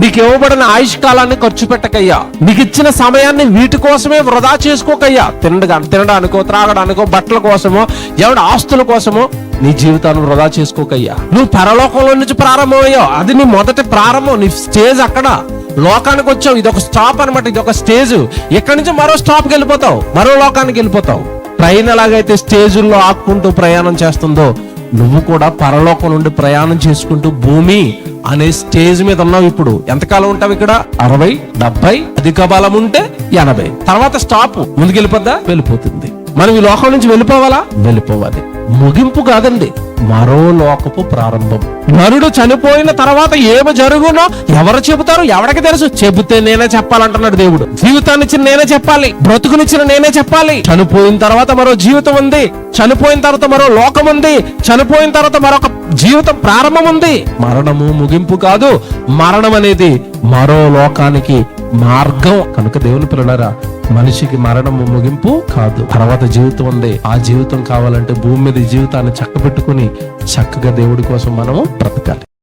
నీకు ఇవ్వబడిన ఆయుష్ కాలాన్ని ఖర్చు పెట్టకయ్యా. నీకు ఇచ్చిన సమయాన్ని వీటి కోసమే వృధా చేసుకోకయ్యా. తినడానికో, త్రాగడానికో, బట్టల కోసమో, ఎవడి ఆస్తుల కోసమో నీ జీవితాన్ని వృధా చేసుకోకయ్యా. నువ్వు పరలోకంలో నుంచి ప్రారంభమయ్యావు. అది నీ మొదటి ప్రారంభం, నీ స్టేజ్ అక్కడ. లోకానికి వచ్చావు, ఇది ఒక స్టాప్ అనమాట, ఇది ఒక స్టేజ్. ఇక్కడి నుంచి మరో స్టాప్కి వెళ్ళిపోతావు, మరో లోకానికి వెళ్ళిపోతావు. ట్రైన్ ఎలాగైతే స్టేజుల్లో ఆక్కుంటూ ప్రయాణం చేస్తుందో, నువ్వు కూడా పరలోకం నుండి ప్రయాణం చేసుకుంటూ భూమి అనే స్టేజ్ మీద ఉన్నావు. ఇప్పుడు ఎంతకాలం ఉంటావు ఇక్కడ? 60, 70, అధిక బలం ఉంటే 80. తర్వాత స్టాప్. ముందుకు వెళ్ళిపోద్దా? వెళ్ళిపోతుంది. మనం ఈ లోకం నుంచి వెళ్ళిపోవాలా? వెళ్ళిపోవాలి. ముగింపు కాదండి, మరో లోకపు ప్రారంభం. నరుడు చనిపోయిన తర్వాత ఏమి జరుగునో ఎవరు చెబుతారు? ఎవరికి తెలుసు? చెబితే నేనే చెప్పాలంటున్నాడు దేవుడు. జీవితాన్నిచ్చిన నేనే చెప్పాలి, బ్రతుకునిచ్చిన నేనే చెప్పాలి. చనిపోయిన తర్వాత మరో జీవితం ఉంది, చనిపోయిన తర్వాత మరో లోకం ఉంది, చనిపోయిన తర్వాత మరొక జీవితం ప్రారంభం ఉంది. మరణము ముగింపు కాదు, మరణం అనేది మరో లోకానికి మార్గం. కనుక దేవుని పిల్లలారా, మనిషికి మరణము ముగింపు కాదు, తర్వాత జీవితం ఉంది. ఆ జీవితం కావాలంటే భూమి మీద జీవితాన్ని చక్కబెట్టుకుని చక్కగా దేవుడి కోసం మనము బ్రతకాలి.